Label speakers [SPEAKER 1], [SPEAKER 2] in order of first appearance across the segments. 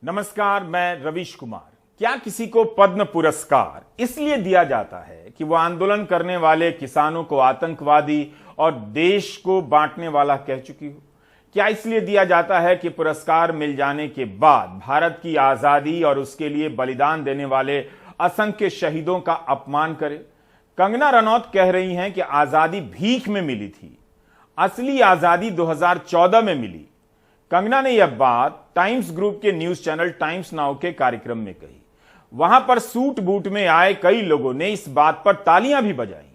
[SPEAKER 1] नमस्कार, मैं रवीश कुमार। क्या किसी को पद्म पुरस्कार इसलिए दिया जाता है कि वह आंदोलन करने वाले किसानों को आतंकवादी और देश को बांटने वाला कह चुकी हो? क्या इसलिए दिया जाता है कि पुरस्कार मिल जाने के बाद भारत की आजादी और उसके लिए बलिदान देने वाले असंख्य शहीदों का अपमान करे? कंगना रनौत कह रही हैं कि आजादी भीख में मिली थी, असली आजादी 2014 में मिली। कंगना ने यह बात टाइम्स ग्रुप के न्यूज चैनल टाइम्स नाउ के कार्यक्रम में कही। वहां पर सूट बूट में आए कई लोगों ने इस बात पर तालियां भी बजाई।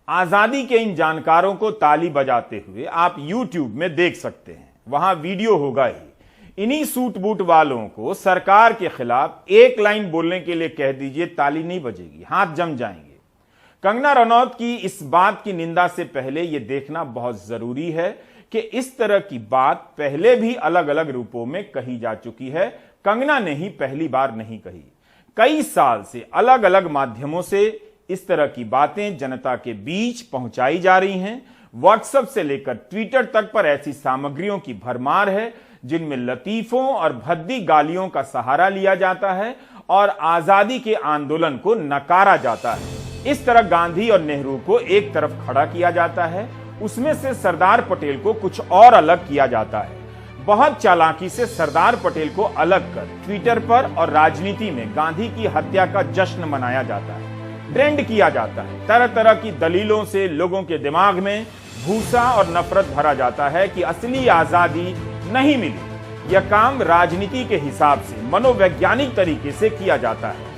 [SPEAKER 1] आजादी के इन जानकारों को ताली बजाते हुए आप YouTube में देख सकते हैं, वहां वीडियो होगा ही। इन्हीं सूट बूट वालों को सरकार के खिलाफ एक लाइन बोलने के लिए कह दीजिए, ताली नहीं बजेगी, हाथ जम जाएंगे। कंगना रनौत की इस बात की निंदा से पहले यह देखना बहुत जरूरी है कि इस तरह की बात पहले भी अलग अलग रूपों में कही जा चुकी है। कंगना ने ही पहली बार नहीं कही। कई साल से अलग अलग माध्यमों से इस तरह की बातें जनता के बीच पहुंचाई जा रही हैं। व्हाट्सएप से लेकर ट्विटर तक पर ऐसी सामग्रियों की भरमार है जिनमें लतीफों और भद्दी गालियों का सहारा लिया जाता है और आजादी के आंदोलन को नकारा जाता है। इस तरह गांधी और नेहरू को एक तरफ खड़ा किया जाता है, उसमें से सरदार पटेल को कुछ और अलग किया जाता है। बहुत चालाकी से सरदार पटेल को अलग कर ट्विटर पर और राजनीति में गांधी की हत्या का जश्न मनाया जाता है, ट्रेंड किया जाता है। तरह तरह की दलीलों से लोगों के दिमाग में भूसा और नफरत भरा जाता है कि असली आजादी नहीं मिली। यह काम राजनीति के हिसाब से मनोवैज्ञानिक तरीके से किया जाता है।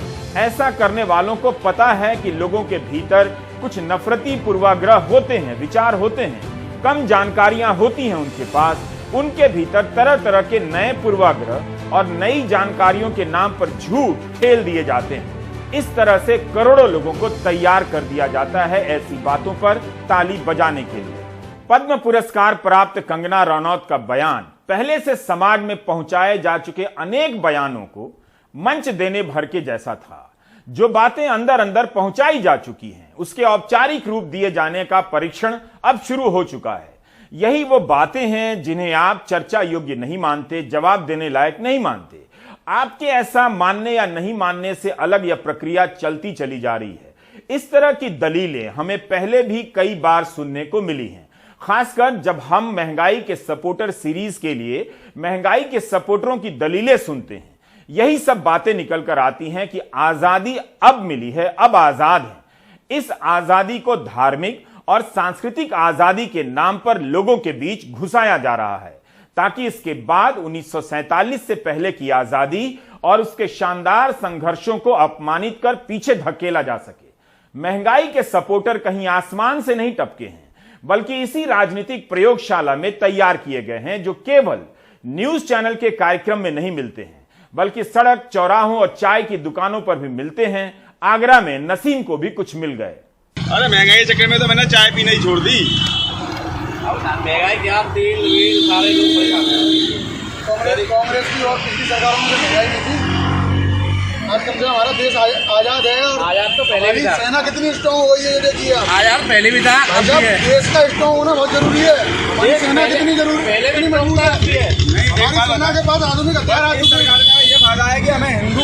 [SPEAKER 1] ऐसा करने वालों को पता है कि लोगों के भीतर कुछ नफरती पूर्वाग्रह होते हैं, विचार होते हैं, कम जानकारियां होती हैं उनके पास। उनके भीतर तरह तरह के नए पूर्वाग्रह और नई जानकारियों के नाम पर झूठ खेल दिए जाते हैं। इस तरह से करोड़ों लोगों को तैयार कर दिया जाता है ऐसी बातों पर ताली बजाने के लिए। पद्म पुरस्कार प्राप्त कंगना रनौत का बयान पहले से समाज में पहुंचाए जा चुके अनेक बयानों को मंच देने भर के जैसा था। जो बातें अंदर अंदर पहुंचाई जा चुकी हैं, उसके औपचारिक रूप दिए जाने का परीक्षण अब शुरू हो चुका है। यही वो बातें हैं जिन्हें आप चर्चा योग्य नहीं मानते, जवाब देने लायक नहीं मानते। आपके ऐसा मानने या नहीं मानने से अलग यह प्रक्रिया चलती चली जा रही है। इस तरह की दलीलें हमें पहले भी कई बार सुनने को मिली हैं, खासकर जब हम महंगाई के सपोर्टर सीरीज के लिए महंगाई के सपोर्टरों की दलीलें सुनते हैं। यही सब बातें निकल कर आती हैं कि आजादी अब मिली है, अब आजाद है। इस आजादी को धार्मिक और सांस्कृतिक आजादी के नाम पर लोगों के बीच घुसाया जा रहा है, ताकि इसके बाद 1947 से पहले की आजादी और उसके शानदार संघर्षों को अपमानित कर पीछे धकेला जा सके। महंगाई के सपोर्टर कहीं आसमान से नहीं टपके हैं, बल्कि इसी राजनीतिक प्रयोगशाला में तैयार किए गए हैं, जो केवल न्यूज चैनल के कार्यक्रम में नहीं मिलते हैं, बल्कि सड़क, चौराहों और चाय की दुकानों पर भी मिलते हैं। आगरा में नसीम को भी कुछ मिल गए।
[SPEAKER 2] अरे महंगाई चक्कर में तो मैंने चाय पीना ही छोड़ दी।
[SPEAKER 3] महंगाई क्या, तेल वेल सारे लोग
[SPEAKER 4] कांग्रेस की और पिछली सरकारों में महंगाई नहीं थी। आज कम से कम हमारा देश आजाद है और
[SPEAKER 3] आजाद तो पहले भी था।
[SPEAKER 4] सेना कितनी स्ट्रॉन्ग हो गई है ये देखिए आप।
[SPEAKER 3] आजाद पहले भी था, अब भी है।
[SPEAKER 4] देश का स्ट्रॉन्ग होना बहुत जरूरी है। हमारी सेना कितनी जरूरी
[SPEAKER 3] पहले भी
[SPEAKER 4] मजबूत है।
[SPEAKER 2] हमारी
[SPEAKER 4] सेना के पास आधुनिक हथियार आ चुके हैं।
[SPEAKER 2] ये फायदा है कि हमें हिंदू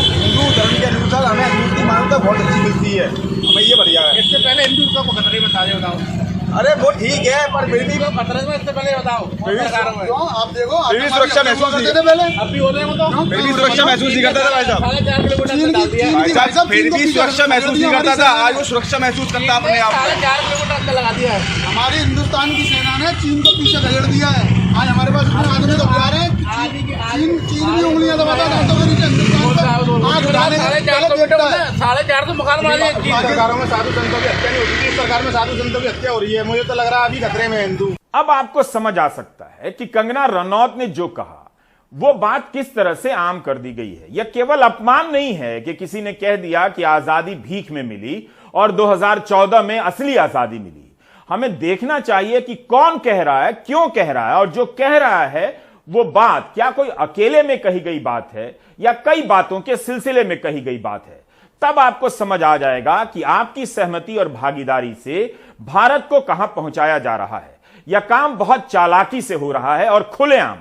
[SPEAKER 2] धर्म के अनुसार हमें हिंदू की मान्यता बहुत अच्छी मिलती है, हमें ये बढ़िया है।
[SPEAKER 3] इससे पहले हिंदू का खतरे बता दे, बताओ।
[SPEAKER 2] अरे वो ठीक है, पर फिर भी
[SPEAKER 3] खतरे में इससे पहले बताओ।
[SPEAKER 4] क्यों आप देखो
[SPEAKER 2] फिर भी सुरक्षा महसूस
[SPEAKER 4] करते थे पहले।
[SPEAKER 3] अब भी हो रहे हैं, बताओ।
[SPEAKER 2] फिर भी सुरक्षा महसूस नहीं करता था भाई साहब।
[SPEAKER 3] 4.5 किलोमीटर डाल दिया।
[SPEAKER 2] भाई साहब फिर भी सुरक्षा महसूस नहीं करता था, आज वो सुरक्षा महसूस करता अपने आप को।
[SPEAKER 3] 4.5 किलोमीटर का लगा दिया है।
[SPEAKER 4] हमारी हिंदुस्तान की सेना ने चीन को पीछे धकेल दिया है। आज हमारे पास इतने आधुनिक हथियार हैं। चीन की उंगलियां दबाता था तो फिर हिंदुस्तान को आग उठाने का
[SPEAKER 3] 4.5 किलोमीटर, 4.5 तो मुखार मारी है।
[SPEAKER 2] सरकारों में साधु संतों की हत्या नहीं होती थी, इस सरकार में साधु संतों की हत्या हो रही है। मुझे तो लग रहा है अभी खतरे में हिंदू।
[SPEAKER 1] अब आपको समझ आ सकता है कि कंगना रनौत ने जो कहा वो बात किस तरह से आम कर दी गई है। यह केवल अपमान नहीं है कि किसी ने कह दिया कि आजादी भीख में मिली और 2014 में असली आजादी मिली। हमें देखना चाहिए कि कौन कह रहा है, क्यों कह रहा है, और जो कह रहा है वो बात क्या कोई अकेले में कही गई बात है या कई बातों के सिलसिले में कही गई बात है। तब आपको समझ आ जाएगा कि आपकी सहमति और भागीदारी से भारत को कहां पहुंचाया जा रहा है। यह काम बहुत चालाकी से हो रहा है और खुलेआम।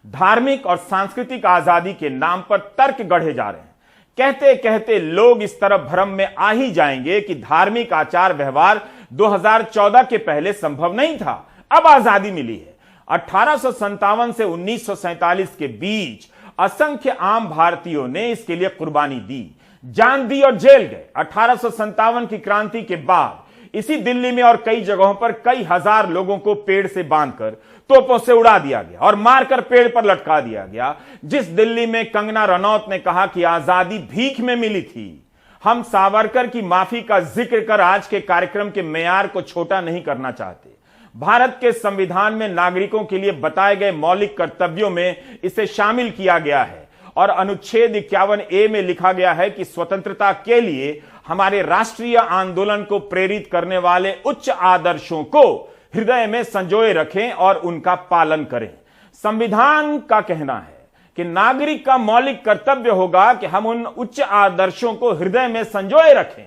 [SPEAKER 1] धार्मिक और सांस्कृतिक आजादी के नाम पर तर्क गढ़े जा रहे हैं। कहते कहते लोग इस तरफ भ्रम में आ ही जाएंगे कि धार्मिक आचार व्यवहार 2014 के पहले संभव नहीं था, अब आजादी मिली है। 1857 से 1947 के बीच असंख्य आम भारतीयों ने इसके लिए कुर्बानी दी, जान दी और जेल गए। 1857 की क्रांति के बाद इसी दिल्ली में और कई जगहों पर कई हजार लोगों को पेड़ से बांधकर तोपों से उड़ा दिया गया और मारकर पेड़ पर लटका दिया गया। जिस दिल्ली में कंगना रनौत ने कहा कि आजादी भीख में मिली थी। हम सावरकर की माफी का जिक्र कर आज के कार्यक्रम के मेयार को छोटा नहीं करना चाहते। भारत के संविधान में नागरिकों के लिए बताए गए मौलिक कर्तव्यों में इसे शामिल किया गया है और अनुच्छेद 51A में लिखा गया है कि स्वतंत्रता के लिए हमारे राष्ट्रीय आंदोलन को प्रेरित करने वाले उच्च आदर्शों को हृदय में संजोए रखें और उनका पालन करें। संविधान का कहना है कि नागरिक का मौलिक कर्तव्य होगा कि हम उन उच्च आदर्शों को हृदय में संजोए रखें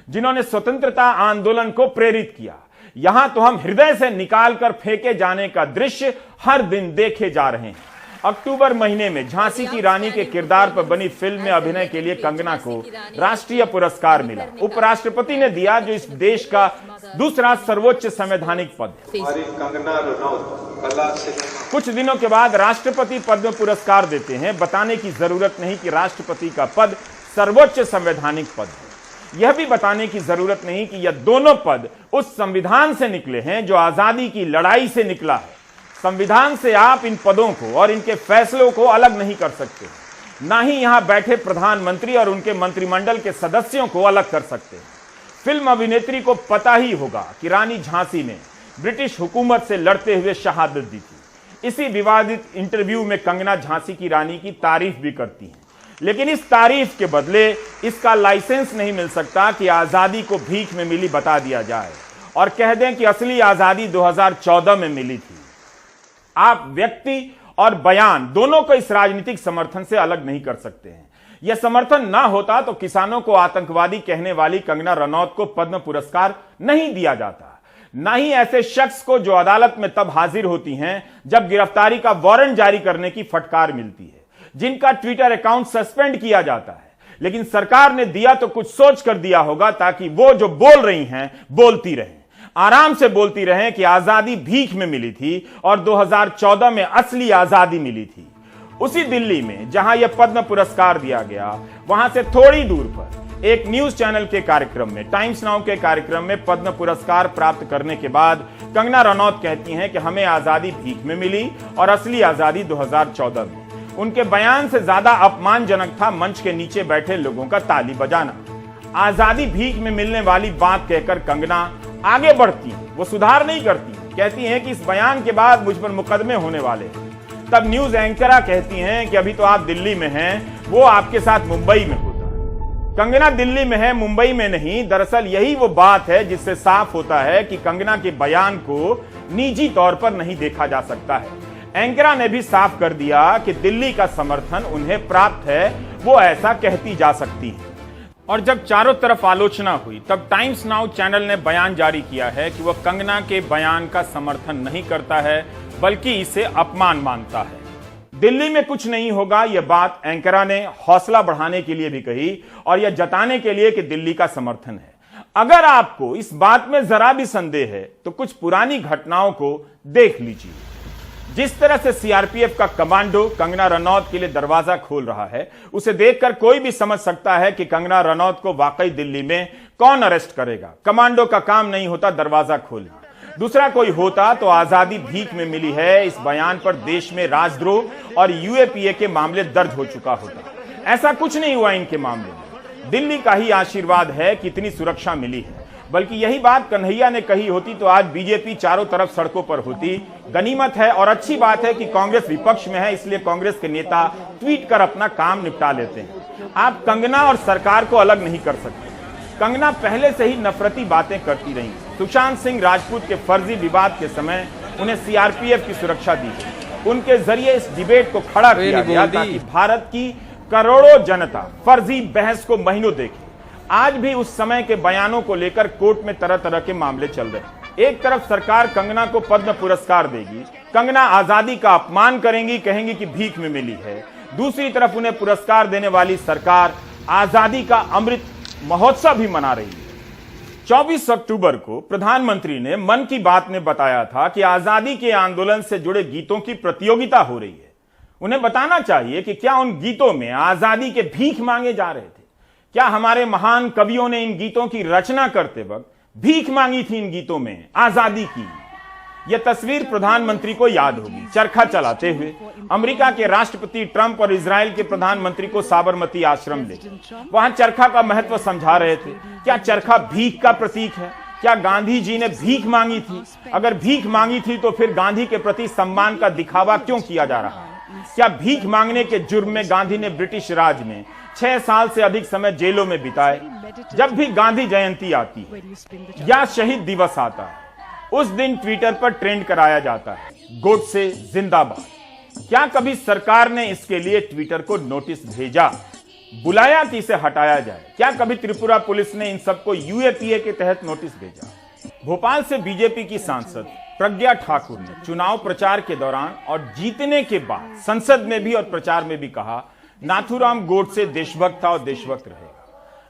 [SPEAKER 1] जिन्होंने स्वतंत्रता आंदोलन को प्रेरित किया। यहां तो हम हृदय से निकालकर फेंके जाने का दृश्य हर दिन देखे जा रहे हैं। अक्टूबर महीने में झांसी की रानी के किरदार पर बनी फिल्म में अभिनय के लिए कंगना को राष्ट्रीय पुरस्कार मिला। उपराष्ट्रपति ने दिया, जो इस देश का दूसरा सर्वोच्च संवैधानिक पद है। कुछ दिनों के बाद राष्ट्रपति पद्म पुरस्कार देते हैं। बताने की जरूरत नहीं कि राष्ट्रपति का पद सर्वोच्च संवैधानिक पद है। यह भी बताने की जरूरत नहीं कि यह दोनों पद उस संविधान से निकले हैं जो आजादी की लड़ाई से निकला है। संविधान से आप इन पदों को और इनके फैसलों को अलग नहीं कर सकते, ना ही यहां बैठे प्रधानमंत्री और उनके मंत्रिमंडल के सदस्यों को अलग कर सकते। फिल्म अभिनेत्री को पता ही होगा कि रानी झांसी ने ब्रिटिश हुकूमत से लड़ते हुए शहादत दी थी। इसी विवादित इंटरव्यू में कंगना झांसी की रानी की तारीफ भी करती हैं, लेकिन इस तारीफ के बदले इसका लाइसेंस नहीं मिल सकता कि आजादी को भीख में मिली बता दिया जाए और कह दें कि असली आजादी 2014 में मिली थी। आप व्यक्ति और बयान दोनों को इस राजनीतिक समर्थन से अलग नहीं कर सकते हैं। यह समर्थन ना होता तो किसानों को आतंकवादी कहने वाली कंगना रनौत को पद्म पुरस्कार नहीं दिया जाता, ना ही ऐसे शख्स को जो अदालत में तब हाजिर होती हैं जब गिरफ्तारी का वारंट जारी करने की फटकार मिलती है, जिनका ट्विटर अकाउंट सस्पेंड किया जाता है। लेकिन सरकार ने दिया तो कुछ सोच कर दिया होगा ताकि वो जो बोल रही हैं बोलती रहें, आराम से बोलती रहें कि आजादी भीख में मिली थी और 2014 में असली आजादी मिली थी। उसी दिल्ली में जहां यह पद्म पुरस्कार दिया गया, वहां से थोड़ी दूर पर एक न्यूज चैनल के कार्यक्रम में, टाइम्स नाउ के कार्यक्रम में पद्म पुरस्कार प्राप्त करने के बाद कंगना रनौत कहती हैं कि हमें आजादी भीख में मिली और असली आजादी 2014 में। उनके बयान से ज्यादा अपमानजनक था मंच के नीचे बैठे लोगों का ताली बजाना। आजादी भीख में मिलने वाली बात कहकर कंगना आगे बढ़ती है, वो सुधार नहीं करती। कहती हैं कि इस बयान के बाद मुझ पर मुकदमे होने वाले हैं। तब न्यूज एंकरा कहती हैं कि अभी तो आप दिल्ली में हैं, वो आपके साथ मुंबई में होता है। कंगना दिल्ली में है, मुंबई में नहीं। दरअसल यही वो बात है जिससे साफ होता है कि कंगना के बयान को निजी तौर पर नहीं देखा जा सकता है। एंकरा ने भी साफ कर दिया कि दिल्ली का समर्थन उन्हें प्राप्त है, वो ऐसा कहती जा सकती है। और जब चारों तरफ आलोचना हुई तब टाइम्स नाउ चैनल ने बयान जारी किया है कि वह कंगना के बयान का समर्थन नहीं करता है, बल्कि इसे अपमान मानता है। दिल्ली में कुछ नहीं होगा, यह बात एंकरा ने हौसला बढ़ाने के लिए भी कही और यह जताने के लिए कि दिल्ली का समर्थन है। अगर आपको इस बात में जरा भी संदेह है तो कुछ पुरानी घटनाओं को देख लीजिए। जिस तरह से सीआरपीएफ का कमांडो कंगना रनौत के लिए दरवाजा खोल रहा है, उसे देखकर कोई भी समझ सकता है कि कंगना रनौत को वाकई दिल्ली में कौन अरेस्ट करेगा। कमांडो का काम नहीं होता दरवाजा खोलना। दूसरा कोई होता तो आजादी भीख में मिली है इस बयान पर देश में राजद्रोह और यूएपीए के मामले दर्ज हो चुका होता। ऐसा कुछ नहीं हुआ इनके मामले में। दिल्ली का ही आशीर्वाद है कि इतनी सुरक्षा मिली है। बल्कि यही बात कन्हैया ने कही होती तो आज बीजेपी चारों तरफ सड़कों पर होती। गनीमत है और अच्छी बात है कि कांग्रेस विपक्ष में है, इसलिए कांग्रेस के नेता ट्वीट कर अपना काम निपटा लेते हैं। आप कंगना और सरकार को अलग नहीं कर सकते। कंगना पहले से ही नफरती बातें करती रही। सुशांत सिंह राजपूत के फर्जी विवाद के समय उन्हें सीआरपीएफ की सुरक्षा दी गई। उनके जरिए इस डिबेट को खड़ा किया गया ताकि भारत की करोड़ों जनता फर्जी बहस को महीनों देखे। आज भी उस समय के बयानों को लेकर कोर्ट में तरह तरह के मामले चल रहे हैं। एक तरफ सरकार कंगना को पद्म पुरस्कार देगी, कंगना आजादी का अपमान करेंगी, कहेंगी कि भीख में मिली है। दूसरी तरफ उन्हें पुरस्कार देने वाली सरकार आजादी का अमृत महोत्सव भी मना रही है। 24 अक्टूबर को प्रधानमंत्री ने मन की बात में बताया था कि आजादी के आंदोलन से जुड़े गीतों की प्रतियोगिता हो रही है। उन्हें बताना चाहिए कि क्या उन गीतों में आजादी के भीख मांगे जा रहे थे? क्या हमारे महान कवियों ने इन गीतों की रचना करते वक्त भीख मांगी थी इन गीतों में आजादी की? यह तस्वीर प्रधानमंत्री को याद होगी। चरखा चलाते हुए अमेरिका के राष्ट्रपति ट्रंप और इजराइल के प्रधानमंत्री को साबरमती आश्रम ले वहां चरखा का महत्व समझा रहे थे। क्या चरखा भीख का प्रतीक है? क्या गांधी जी ने भीख मांगी थी? अगर भीख मांगी थी तो फिर गांधी के प्रति सम्मान का दिखावा क्यों किया जा रहा है? क्या भीख मांगने के जुर्म में गांधी ने ब्रिटिश राज में 6 साल से अधिक समय जेलों में बिताए? जब भी गांधी जयंती आती है या शहीद दिवस आता है, उस दिन ट्विटर पर ट्रेंड कराया जाता है गोडसे जिंदाबाद। क्या कभी सरकार ने इसके लिए ट्विटर को नोटिस भेजा, बुलाया कि इसे हटाया जाए? क्या कभी त्रिपुरा पुलिस ने इन सबको यूएपीए के तहत नोटिस भेजा? भोपाल से बीजेपी की सांसद प्रज्ञा ठाकुर ने चुनाव प्रचार के दौरान और जीतने के बाद संसद में भी और प्रचार में भी कहा, नाथूराम गोडसे देशभक्त था और देशभक्त रहेगा।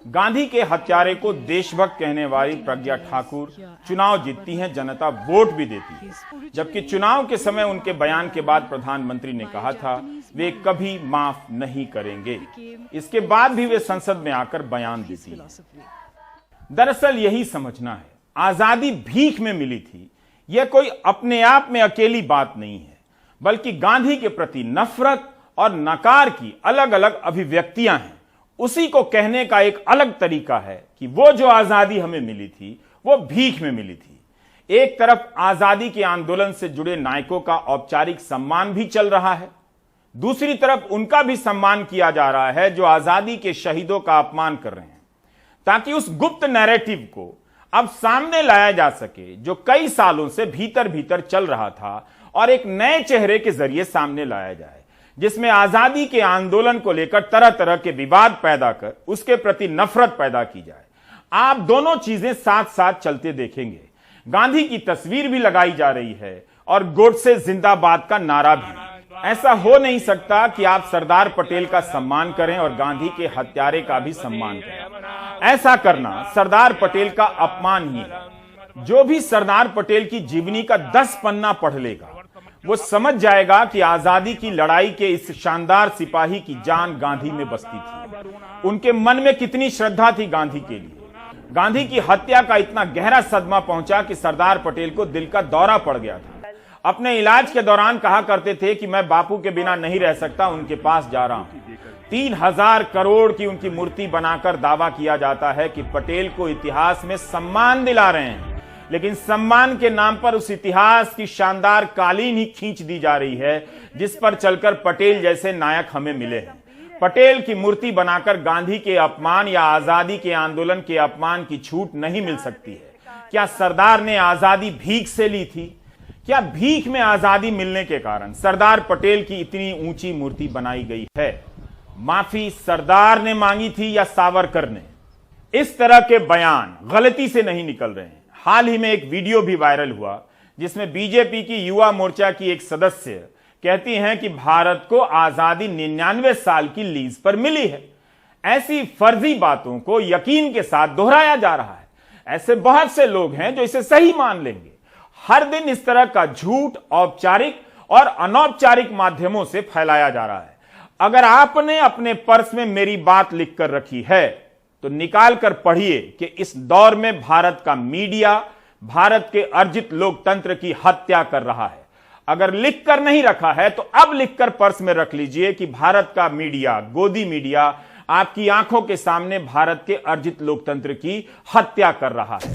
[SPEAKER 1] गांधी के हत्यारे को देशभक्त कहने वाली प्रज्ञा ठाकुर चुनाव जीतती हैं, जनता वोट भी देती है। जबकि चुनाव के समय उनके बयान के बाद प्रधानमंत्री ने कहा था वे कभी माफ नहीं करेंगे। इसके बाद भी वे संसद में आकर बयान देती हैं। दरअसल यही समझना है, आजादी भीख में मिली थी, यह कोई अपने आप में अकेली बात नहीं है, बल्कि गांधी के प्रति नफरत और नकार की अलग अलग अभिव्यक्तियां हैं। उसी को कहने का एक अलग तरीका है कि वो जो आजादी हमें मिली थी वो भीख में मिली थी। एक तरफ आजादी के आंदोलन से जुड़े नायकों का औपचारिक सम्मान भी चल रहा है, दूसरी तरफ उनका भी सम्मान किया जा रहा है जो आजादी के शहीदों का अपमान कर रहे हैं, ताकि उस गुप्त नैरेटिव को अब सामने लाया जा सके जो कई सालों से भीतर भीतर चल रहा था और एक नए चेहरे के जरिए सामने लाया जाए, जिसमें आजादी के आंदोलन को लेकर तरह तरह के विवाद पैदा कर उसके प्रति नफरत पैदा की जाए। आप दोनों चीजें साथ साथ चलते देखेंगे। गांधी की तस्वीर भी लगाई जा रही है और गोडसे जिंदाबाद का नारा भी। ऐसा हो नहीं सकता कि आप सरदार पटेल का सम्मान करें और गांधी के हत्यारे का भी सम्मान करें। ऐसा करना सरदार पटेल का अपमान ही है। जो भी सरदार पटेल की जीवनी का 10 पन्ना पढ़ लेगा वो समझ जाएगा कि आजादी की लड़ाई के इस शानदार सिपाही की जान गांधी में बसती थी। उनके मन में कितनी श्रद्धा थी गांधी के लिए। गांधी की हत्या का इतना गहरा सदमा पहुंचा कि सरदार पटेल को दिल का दौरा पड़ गया था। अपने इलाज के दौरान कहा करते थे कि मैं बापू के बिना नहीं रह सकता, उनके पास जा रहा हूं। 3000 करोड़ की उनकी मूर्ति बनाकर दावा किया जाता है कि पटेल को इतिहास में सम्मान दिला रहे हैं, लेकिन सम्मान के नाम पर उस इतिहास की शानदार कालीन ही खींच दी जा रही है जिस पर चलकर पटेल जैसे नायक हमें मिले हैं। पटेल की मूर्ति बनाकर गांधी के अपमान या आजादी के आंदोलन के अपमान की छूट नहीं मिल सकती है। क्या सरदार ने आजादी भीख से ली थी? क्या भीख में आजादी मिलने के कारण सरदार पटेल की इतनी ऊंची मूर्ति बनाई गई है? माफी सरदार ने मांगी थी या सावरकर ने? इस तरह के बयान गलती से नहीं निकल रहे हैं। हाल ही में एक वीडियो भी वायरल हुआ जिसमें बीजेपी की युवा मोर्चा की एक सदस्य कहती हैं कि भारत को आजादी 99 साल की लीज पर मिली है। ऐसी फर्जी बातों को यकीन के साथ दोहराया जा रहा है। ऐसे बहुत से लोग हैं जो इसे सही मान लेंगे। हर दिन इस तरह का झूठ औपचारिक और अनौपचारिक माध्यमों से फैलाया जा रहा है। अगर आपने अपने पर्स में मेरी बात लिखकर रखी है तो निकाल कर पढ़िए कि इस दौर में भारत का मीडिया भारत के अर्जित लोकतंत्र की हत्या कर रहा है। अगर लिख कर नहीं रखा है तो अब लिखकर पर्स में रख लीजिए कि भारत का मीडिया, गोदी मीडिया, आपकी आंखों के सामने भारत के अर्जित लोकतंत्र की हत्या कर रहा है।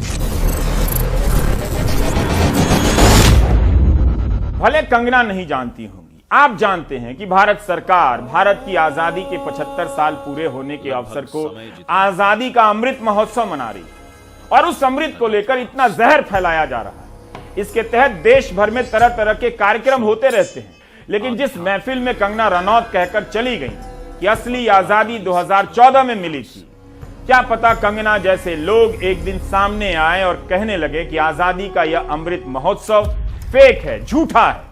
[SPEAKER 1] भले कंगना नहीं जानती होंगी, आप जानते हैं कि भारत सरकार भारत की आजादी के 75 साल पूरे होने के अवसर को आजादी का अमृत महोत्सव मना रही है और उस अमृत को लेकर इतना जहर फैलाया जा रहा है। इसके तहत देश भर में तरह तरह के कार्यक्रम होते रहते हैं, लेकिन जिस महफिल में कंगना रनौत कहकर चली गई कि असली आजादी 2014 में मिली थी, क्या पता कंगना जैसे लोग एक दिन सामने आए और कहने लगे कि आजादी का यह अमृत महोत्सव फेक है, झूठा है।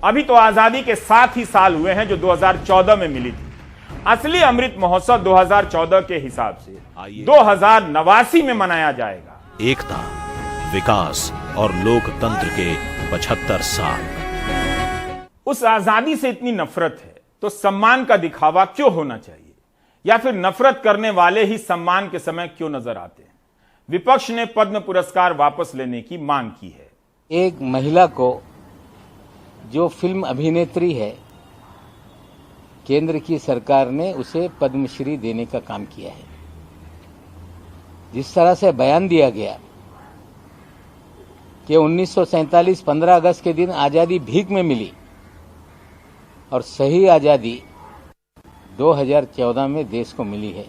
[SPEAKER 1] अभी तो आजादी के 7 ही साल हुए हैं जो 2014 में मिली थी। असली अमृत महोत्सव 2014 के हिसाब से 2089 में मनाया जाएगा।
[SPEAKER 5] एकता, विकास और लोकतंत्र के 75 साल।
[SPEAKER 1] उस आजादी से इतनी नफरत है तो सम्मान का दिखावा क्यों होना चाहिए, या फिर नफरत करने वाले ही सम्मान के समय क्यों नजर आते हैं? विपक्ष ने पद्म पुरस्कार वापस लेने की मांग की है।
[SPEAKER 6] एक महिला को जो फिल्म अभिनेत्री है, केंद्र की सरकार ने उसे पद्मश्री देने का काम किया है। जिस तरह से बयान दिया गया कि 1947 15 अगस्त के दिन आजादी भीख में मिली और सही आजादी 2014 में देश को मिली है,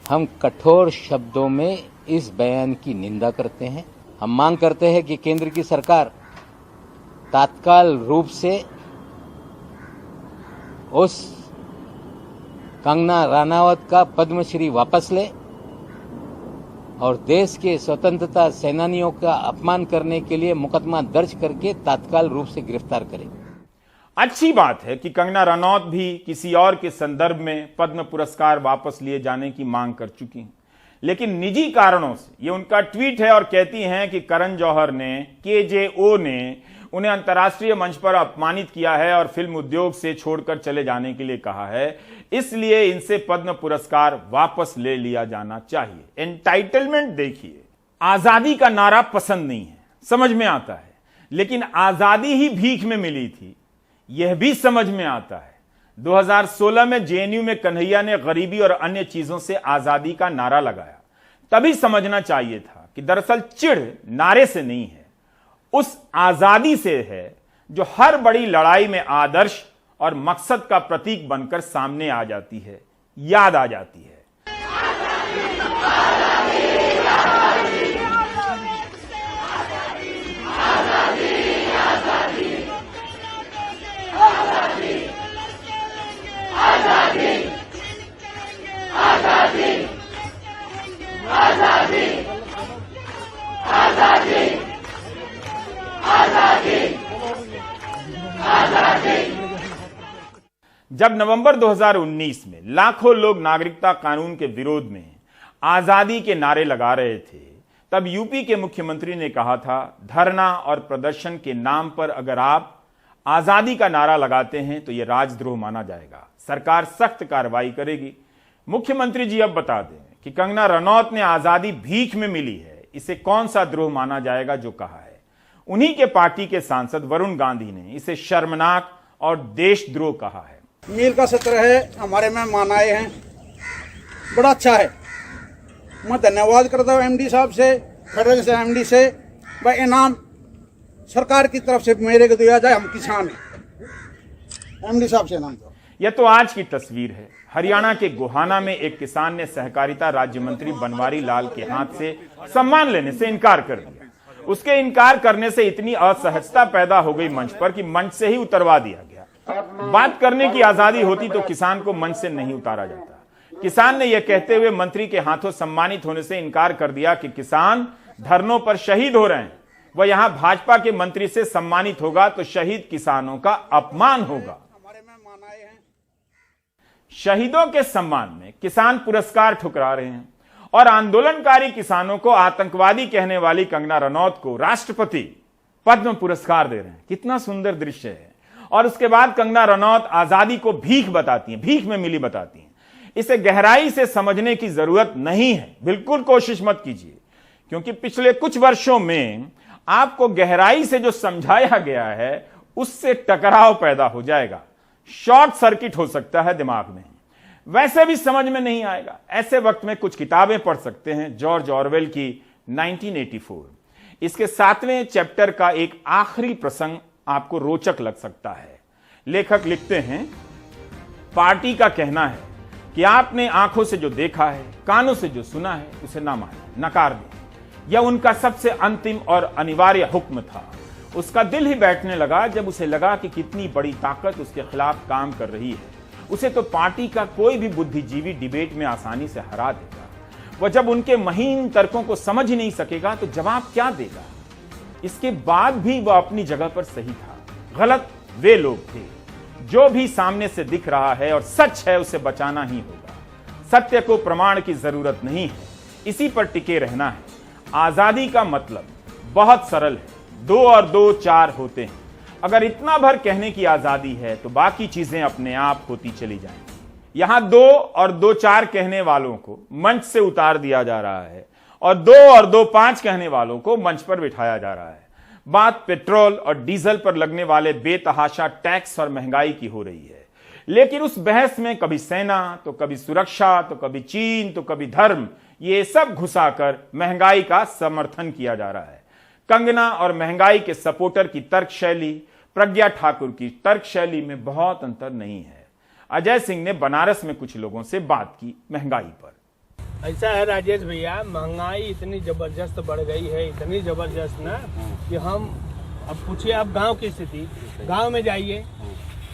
[SPEAKER 6] हम कठोर शब्दों में इस बयान की निंदा करते हैं। हम मांग करते हैं कि केंद्र की सरकार तात्काल रूप से उस कंगना रनावत का पद्मश्री वापस ले और देश के स्वतंत्रता सेनानियों का अपमान करने के लिए मुकदमा दर्ज करके तात्काल रूप से गिरफ्तार करे।
[SPEAKER 1] अच्छी बात है कि कंगना रनौत भी किसी और के संदर्भ में पद्म पुरस्कार वापस लिए जाने की मांग कर चुकी हैं, लेकिन निजी कारणों से ये उनका ट्वीट है और कहती हैं कि करण जौहर ने, KJO ने उन्हें अंतर्राष्ट्रीय मंच पर अपमानित किया है और फिल्म उद्योग से छोड़कर चले जाने के लिए कहा है, इसलिए इनसे पद्म पुरस्कार वापस ले लिया जाना चाहिए। एंटाइटलमेंट देखिए, आजादी का नारा पसंद नहीं है, समझ में आता है, लेकिन आजादी ही भीख में मिली थी यह भी समझ में आता है। 2016 में JNU में कन्हैया ने गरीबी और अन्य चीजों से आजादी का नारा लगाया, तभी समझना चाहिए था कि दरअसल चिढ़ नारे से नहीं है, उस आजादी से है जो हर बड़ी लड़ाई में आदर्श और मकसद का प्रतीक बनकर सामने आ जाती है, याद आ जाती है। जब नवंबर 2019 में लाखों लोग नागरिकता कानून के विरोध में आजादी के नारे लगा रहे थे, तब यूपी के मुख्यमंत्री ने कहा था, धरना और प्रदर्शन के नाम पर अगर आप आजादी का नारा लगाते हैं तो यह राजद्रोह माना जाएगा, सरकार सख्त कार्रवाई करेगी। मुख्यमंत्री जी अब बता दें कि कंगना रनौत ने आजादी भीख में मिली है, इसे कौन सा द्रोह माना जाएगा जो कहा है। उन्हीं के पार्टी के सांसद वरुण गांधी ने इसे शर्मनाक और देशद्रोह कहा है।
[SPEAKER 4] मील का सत्र है, हमारे मेहमान आए हैं, बड़ा अच्छा है। मैं धन्यवाद करता हूँ MD साहब से, फेडरल से MD से। भाई इनाम सरकार की तरफ से मेरे को दिया जाए, हम किसान हैं। MD साहब से इनाम।
[SPEAKER 1] यह तो आज की तस्वीर है। हरियाणा के गोहाना में एक किसान ने सहकारिता राज्य मंत्री बनवारी लाल के हाथ से सम्मान लेने से इनकार कर दिया। उसके इनकार करने से इतनी असहजता पैदा हो गई मंच पर कि मंच से ही उतरवा दिया गया। बात करने की आजादी होती तो किसान को मंच से नहीं उतारा जाता। किसान ने यह कहते हुए मंत्री के हाथों सम्मानित होने से इनकार कर दिया कि किसान धरनों पर शहीद हो रहे हैं, वह यहां भाजपा के मंत्री से सम्मानित होगा तो शहीद किसानों का अपमान होगा। शहीदों के सम्मान में किसान पुरस्कार ठुकरा रहे हैं और आंदोलनकारी किसानों को आतंकवादी कहने वाली कंगना रनौत को राष्ट्रपति पद्म पुरस्कार दे रहे हैं। कितना सुंदर दृश्य है। और उसके बाद कंगना रनौत आजादी को भीख बताती हैं, भीख में मिली बताती हैं। इसे गहराई से समझने की जरूरत नहीं है, बिल्कुल कोशिश मत कीजिए, क्योंकि पिछले कुछ वर्षों में आपको गहराई से जो समझाया गया है उससे टकराव पैदा हो जाएगा, शॉर्ट सर्किट हो सकता है दिमाग में, वैसे भी समझ में नहीं आएगा। ऐसे वक्त में कुछ किताबें पढ़ सकते हैं, जॉर्ज ऑरवेल की 1984। इसके 7वें चैप्टर का एक आखिरी प्रसंग आपको रोचक लग सकता है। लेखक लिखते हैं, पार्टी का कहना है कि आपने आंखों से जो देखा है, कानों से जो सुना है, उसे ना माने, नकार दें। यह उनका सबसे अंतिम और अनिवार्य हुक्म था। उसका दिल ही बैठने लगा जब उसे लगा कि कितनी बड़ी ताकत उसके खिलाफ काम कर रही है उसे तो पार्टी का कोई भी बुद्धिजीवी डिबेट में आसानी से हरा देगा। वह जब उनके महीन तर्कों को समझ ही नहीं सकेगा तो जवाब क्या देगा? इसके बाद भी वह अपनी जगह पर सही था। गलत वे लोग थे। जो भी सामने से दिख रहा है और सच है उसे बचाना ही होगा। सत्य को प्रमाण की जरूरत नहीं है, इसी पर टिके रहना है। आजादी का मतलब बहुत सरल है, 2 और 2 4 होते हैं। अगर इतना भर कहने की आजादी है तो बाकी चीजें अपने आप होती चली जाएंगी। यहां 2 और 2 4 कहने वालों को मंच से उतार दिया जा रहा है और 2 और 2 5 कहने वालों को मंच पर बिठाया जा रहा है। बात पेट्रोल और डीजल पर लगने वाले बेतहाशा टैक्स और महंगाई की हो रही है, लेकिन उस बहस में कभी सेना तो कभी सुरक्षा तो कभी चीन तो कभी धर्म, ये सब घुसाकर महंगाई का समर्थन किया जा रहा है। कंगना और महंगाई के सपोर्टर की तर्क शैली प्रज्ञा ठाकुर की तर्क शैली में बहुत अंतर नहीं है। अजय सिंह ने बनारस में कुछ लोगों से बात की महंगाई पर।
[SPEAKER 3] ऐसा है राजेश भैया, महंगाई इतनी जबरदस्त बढ़ गई है, इतनी जबरदस्त ना कि हम अब पूछिए आप गांव की स्थिति, गांव में जाइए,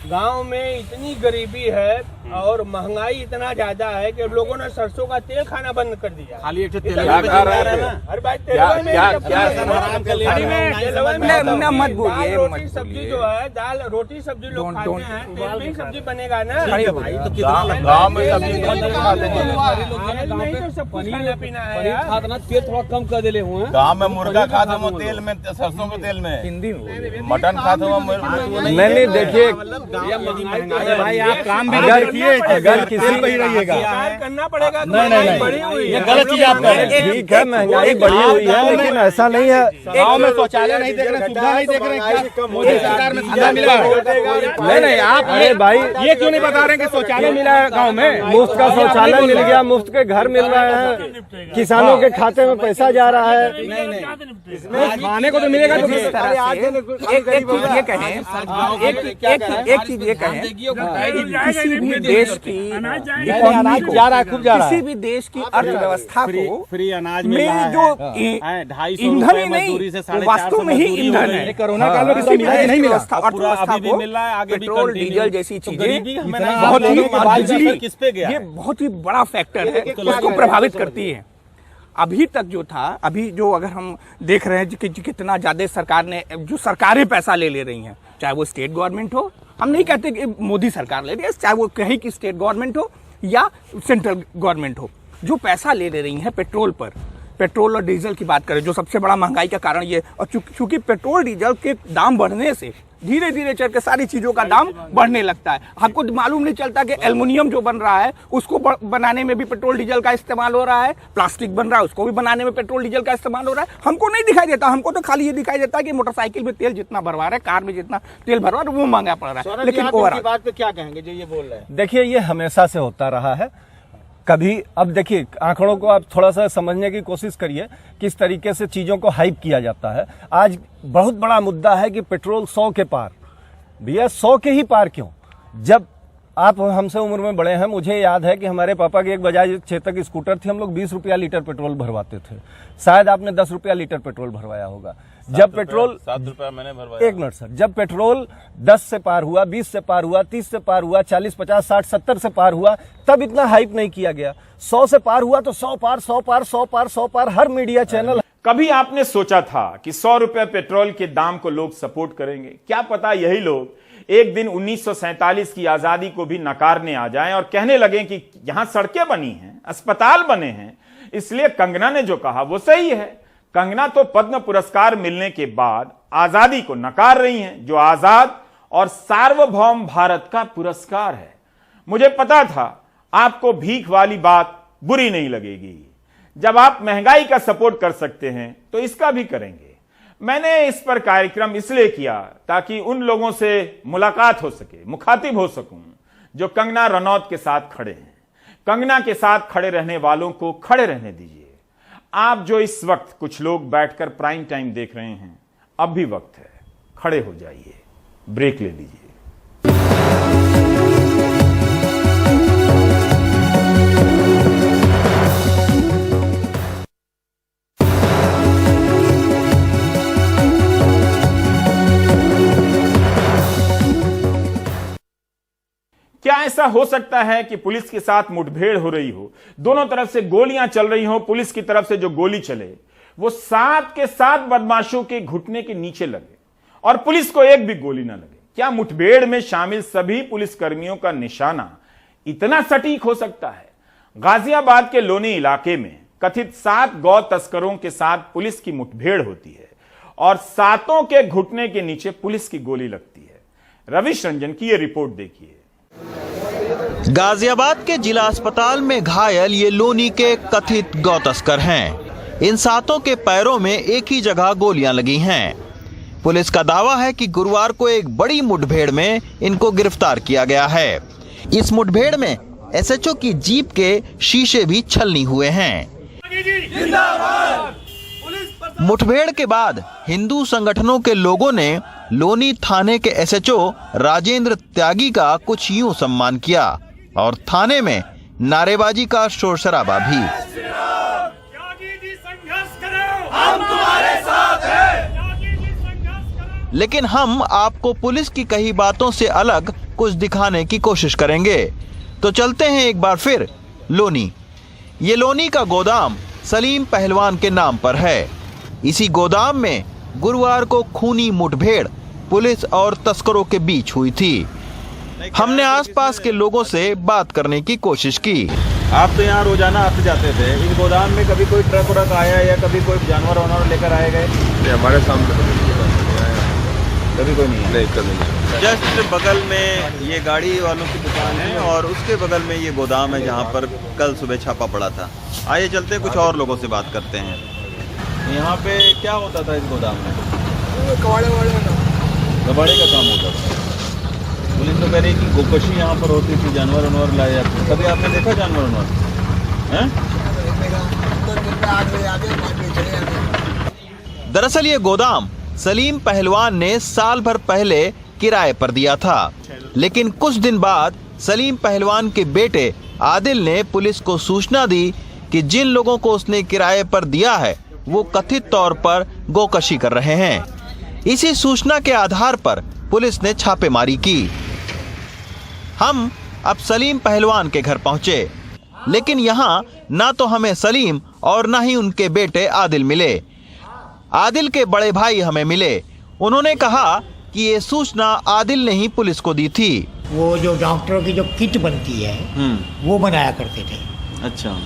[SPEAKER 3] गांव में इतनी गरीबी है और महंगाई इतना ज्यादा है कि लोगों ने सरसों का तेल खाना बंद कर दिया।
[SPEAKER 2] खाली एक तेल
[SPEAKER 3] अरे भाई
[SPEAKER 7] मत बोलिए,
[SPEAKER 3] रोटी सब्जी जो है, दाल रोटी सब्जी लोग खाते हैं, तेल में ही सब्जी बनेगा ना।
[SPEAKER 2] गाँव में सब्जी
[SPEAKER 3] सब कुछ खाना पीना है यार।
[SPEAKER 7] तेल थोड़ा कम कर देले हुए।
[SPEAKER 2] गाँव में मुर्गा खाते हो तेल में, सरसों के तेल में,
[SPEAKER 7] हिंदी में
[SPEAKER 2] मटन खाते हो।
[SPEAKER 7] नहीं देखिए भाई, आप काम भी देखिए, अगर किसी ही रहिएगा
[SPEAKER 3] करना पड़ेगा।
[SPEAKER 7] नहीं
[SPEAKER 3] बढ़ी हुई है,
[SPEAKER 7] गलत चीज आप कह रहे हैं। ठीक है, महंगाई बढ़ी हुई है, लेकिन ऐसा नहीं है
[SPEAKER 2] गाँव में शौचालय नहीं देख रहे, सुविधा नहीं देख रहे। मोदी सरकार में सुविधा मिला।
[SPEAKER 7] नहीं आप, अरे भाई
[SPEAKER 2] ये क्यों नहीं बता रहे कि शौचालय मिला है गाँव में?
[SPEAKER 7] मुफ्त का शौचालय मिल गया, मुफ्त के घर मिल रहे हैं, किसानों के खाते में पैसा जा रहा है।
[SPEAKER 2] खाने को तो मिलेगा। तो
[SPEAKER 7] एक चीज ये कहें, किसी भी देश की
[SPEAKER 2] अनाज जा रहा है, खूब जा रहा है।
[SPEAKER 7] किसी भी देश की अर्थव्यवस्था को
[SPEAKER 2] फ्री अनाज
[SPEAKER 7] में जो ईंधन ही नहीं, वास्तव में ही ईंधन है।
[SPEAKER 2] कोरोना काल में किसी मिला नहीं मिला,
[SPEAKER 7] अर्थव्यवस्था को पेट्रोल डीजल जैसी चीजें बहुत ही,
[SPEAKER 2] किस पे गया?
[SPEAKER 7] ये बहुत ही बड़ा फैक्टर है, उसको प्रभावित करती है। अभी तक जो था, अभी जो अगर हम देख रहे हैं कि कितना ज्यादा सरकार ने, जो सरकारें पैसा ले रही हैं, चाहे वो स्टेट गवर्नमेंट हो, हम नहीं कहते कि मोदी सरकार ले रही है, चाहे वो कहीं की स्टेट गवर्नमेंट हो या सेंट्रल गवर्नमेंट हो, जो पैसा ले रही है पेट्रोल पर, पेट्रोल और डीजल की बात करें, जो सबसे बड़ा महंगाई का कारण ये, और चूंकि पेट्रोल डीजल के दाम बढ़ने से धीरे धीरे चल के सारी चीजों का दाम बढ़ने लगता है। हमको मालूम नहीं चलता कि एल्युमिनियम जो बन रहा है उसको बनाने में भी पेट्रोल डीजल का इस्तेमाल हो रहा है, प्लास्टिक बन रहा है उसको भी बनाने में पेट्रोल डीजल का इस्तेमाल हो रहा है। हमको नहीं दिखाई देता, हमको तो खाली ये दिखाई देता है कि मोटरसाइकिल में तेल जितना भरवा रहा है, कार में जितना तेल भरवा रहा है वो महंगा पड़ रहा है। लेकिन ओवरऑल
[SPEAKER 2] बात पे क्या कहेंगे जो ये बोल रहे हैं?
[SPEAKER 8] देखिए, ये हमेशा से होता रहा है। कभी, अब देखिए आंकड़ों को आप थोड़ा सा समझने की कोशिश करिए, किस तरीके से चीजों को हाइप किया जाता है। आज बहुत बड़ा मुद्दा है कि पेट्रोल 100 के पार। भैया 100 के ही पार क्यों? जब आप हमसे उम्र में बड़े हैं, मुझे याद है कि हमारे पापा की एक बजाज चेतक स्कूटर थी, हम लोग 20 रुपया लीटर पेट्रोल भरवाते थे। शायद आपने 10 रुपया लीटर पेट्रोल भरवाया होगा। जब पेट्रोल
[SPEAKER 2] 7 रुपया मैंने भरवाया।
[SPEAKER 8] एक मिनट सर, जब पेट्रोल 10 से पार हुआ, 20 से पार हुआ, 30 से पार हुआ, 40, 50, 60, 70 से पार हुआ, तब इतना हाइप नहीं किया गया। 100 से पार हुआ तो 100 पार, 100 पार, 100 पार, 100 पार, हर मीडिया चैनल।
[SPEAKER 1] कभी आपने सोचा था कि 100 रुपए पेट्रोल के दाम को लोग सपोर्ट करेंगे? क्या पता यही लोग एक दिन 1947 की आजादी को भी नकारने आ जाएं और कहने लगे कि यहां सड़कें बनी हैं, अस्पताल बने हैं, इसलिए कंगना ने जो कहा वो सही है। कंगना तो पद्म पुरस्कार मिलने के बाद आजादी को नकार रही हैं, जो आजाद और सार्वभौम भारत का पुरस्कार है। मुझे पता था आपको भीख वाली बात बुरी नहीं लगेगी। जब आप महंगाई का सपोर्ट कर सकते हैं तो इसका भी करेंगे। मैंने इस पर कार्यक्रम इसलिए किया ताकि उन लोगों से मुलाकात हो सके, मुखातिब हो सकूं जो कंगना रनौत के साथ खड़े हैं। कंगना के साथ खड़े रहने वालों को खड़े रहने दीजिए। आप जो इस वक्त कुछ लोग बैठकर प्राइम टाइम देख रहे हैं, अब भी वक्त है, खड़े हो जाइए, ब्रेक ले लीजिए। क्या ऐसा हो सकता है कि पुलिस के साथ मुठभेड़ हो रही हो, दोनों तरफ से गोलियां चल रही हो, पुलिस की तरफ से जो गोली चले वो 7 के 7 बदमाशों के घुटने के नीचे लगे और पुलिस को एक भी गोली ना लगे। क्या मुठभेड़ में शामिल सभी पुलिसकर्मियों का निशाना इतना सटीक हो सकता है? गाजियाबाद के लोनी इलाके में कथित 7 गौ तस्करों के साथ पुलिस की मुठभेड़ होती है और 7 के घुटने के नीचे पुलिस की गोली लगती है। रविश रंजन की यह रिपोर्ट देखिए।
[SPEAKER 9] गाजियाबाद के जिला अस्पताल में घायल ये लोनी के कथित गौ तस्कर हैं। इन 7 के पैरों में एक ही जगह गोलियां लगी हैं। पुलिस का दावा है कि गुरुवार को एक बड़ी मुठभेड़ में इनको गिरफ्तार किया गया है। इस मुठभेड़ में एसएचओ की जीप के शीशे भी छलनी हुए हैं। मुठभेड़ के बाद हिंदू संगठनों के लोगों ने लोनी थाने के एसएचओ राजेंद्र त्यागी का कुछ यूं सम्मान किया और थाने में नारेबाजी का शोर शराबा भी। लेकिन हम आपको पुलिस की कही बातों से अलग कुछ दिखाने की कोशिश करेंगे। तो चलते हैं एक बार फिर लोनी। ये लोनी का गोदाम सलीम पहलवान के नाम पर है। इसी गोदाम में गुरुवार को खूनी मुठभेड़ पुलिस और तस्करों के बीच हुई थी। हमने आसपास के लोगों से बात करने की कोशिश की।
[SPEAKER 2] आप तो यहाँ रोजाना आते जाते थे, इन गोदाम में कभी कोई ट्रक व्रक आया या कभी कोई जानवर वानवर लेकर आए गए?
[SPEAKER 10] हमारे सामने
[SPEAKER 2] कभी कोई नहीं है।
[SPEAKER 10] नहीं, कभी नहीं।
[SPEAKER 9] जस्ट बगल में ये गाड़ी वालों की दुकान है और उसके बगल में ये गोदाम है जहाँ पर कल सुबह छापा पड़ा था। आइए चलते कुछ और लोगों से बात करते हैं।
[SPEAKER 2] यहाँ पे क्या होता था इस गोदाम में?
[SPEAKER 10] कबाड़े
[SPEAKER 2] कबाड़े का काम होता था। पुलिस तो कह रही कि गोकशी यहाँ पर होती थी, जानवर वानवर लाए जाते थे। कभी आपने देखा जानवर वानवर?
[SPEAKER 9] दरअसल ये गोदाम सलीम पहलवान ने साल भर पहले किराए पर दिया था, लेकिन कुछ दिन बाद सलीम पहलवान के बेटे आदिल ने पुलिस को सूचना दी कि जिन लोगों को उसने किराए पर दिया है वो कथित तौर पर गोकशी कर रहे हैं। इसी सूचना के आधार पर पुलिस ने छापेमारी की। हम अब सलीम पहलवान के घर पहुंचे, लेकिन यहाँ ना तो हमें सलीम और ना ही उनके बेटे आदिल मिले। आदिल के बड़े भाई हमें मिले। उन्होंने कहा कि ये सूचना आदिल ने ही पुलिस को दी थी।
[SPEAKER 11] वो जो डॉक्टरों की जो किट बनती है वो बनाया करते थे।
[SPEAKER 9] अच्छा।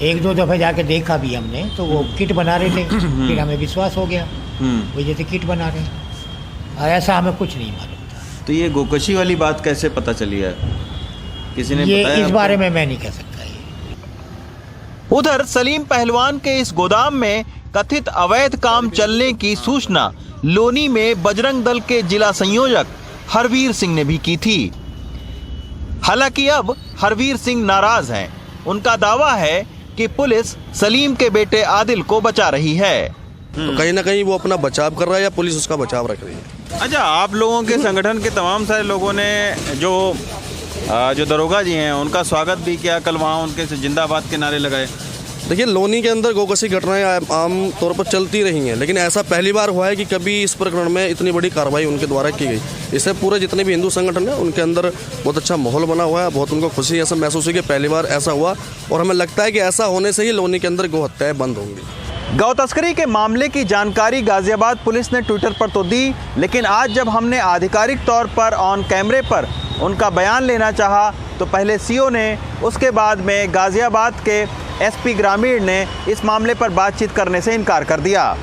[SPEAKER 11] 1-2 दफे जाके देखा भी हमने, तो वो किट बना रहे थे। फिर हमें विश्वास हो गया वो जैसे किट बना रहे हैं। ऐसा हमें कुछ नहीं मालूम था।
[SPEAKER 9] तो ये गोकशी वाली बात कैसे पता चली है? किसी ने
[SPEAKER 11] ये
[SPEAKER 9] बताया?
[SPEAKER 11] इस बारे में मैं नहीं कह सकता।
[SPEAKER 9] उधर सलीम पहलवान के इस गोदाम में कथित अवैध काम चलने की सूचना लोनी में बजरंग दल के जिला संयोजक हरवीर सिंह ने भी की थी। हालांकि अब हरवीर सिंह नाराज हैं। उनका दावा है कि पुलिस सलीम के बेटे आदिल को बचा रही है।
[SPEAKER 10] तो कहीं ना कहीं वो अपना बचाव कर रहा है या पुलिस उसका बचाव रख रही है।
[SPEAKER 9] अच्छा, आप लोगों के संगठन के तमाम सारे लोगों ने जो दरोगा जी हैं उनका स्वागत भी किया, कल वहाँ उनके जिंदाबाद के नारे लगाए।
[SPEAKER 10] देखिए, लोनी के अंदर गोकशी घटनाएं आम तौर पर चलती रही हैं, लेकिन ऐसा पहली बार हुआ है कि कभी इस प्रकरण में इतनी बड़ी कार्रवाई उनके द्वारा की गई। इससे पूरे जितने भी हिंदू संगठन हैं उनके अंदर बहुत अच्छा माहौल बना हुआ है। बहुत उनको खुशी ऐसा महसूस हुई कि पहली बार ऐसा हुआ, और हमें लगता है कि ऐसा होने से ही लोनी के अंदर गौ हत्याएं बंद होंगी।
[SPEAKER 9] गौ तस्करी के मामले की जानकारी गाजियाबाद पुलिस ने ट्विटर पर तो दी, लेकिन आज जब हमने आधिकारिक तौर पर ऑन कैमरे पर उनका बयान लेना चाहा तो पहले सीओ ने, उसके बाद में गाजियाबाद के एसपी ग्रामीण ने इस मामले पर बातचीत करने से इनकार कर दिया।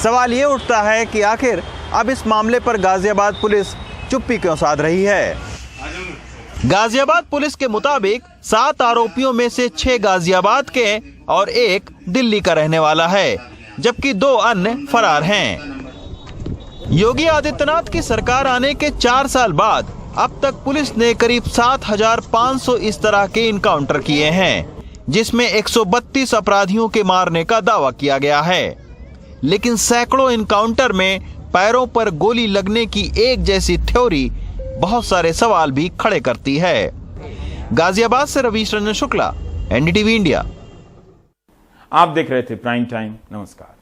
[SPEAKER 9] सवाल ये उठता है कि आखिर अब इस मामले पर गाजियाबाद पुलिस चुप्पी क्यों साध रही है। गाजियाबाद पुलिस के मुताबिक 7 आरोपियों में से 6 गाजियाबाद के और 1 दिल्ली का रहने वाला है, जबकि 2 अन्य फरार हैं। योगी आदित्यनाथ की सरकार आने के 4 साल बाद अब तक पुलिस ने करीब 7,500 इस तरह के इनकाउंटर किए हैं, जिसमें 132 अपराधियों के मारने का दावा किया गया है। लेकिन सैकड़ों इनकाउंटर में पैरों पर गोली लगने की एक जैसी थ्योरी बहुत सारे सवाल भी खड़े करती है। गाजियाबाद से रविश रंजन शुक्ला, एनडीटीवी इंडिया।
[SPEAKER 1] आप देख रहे थे प्राइम टाइम। नमस्कार।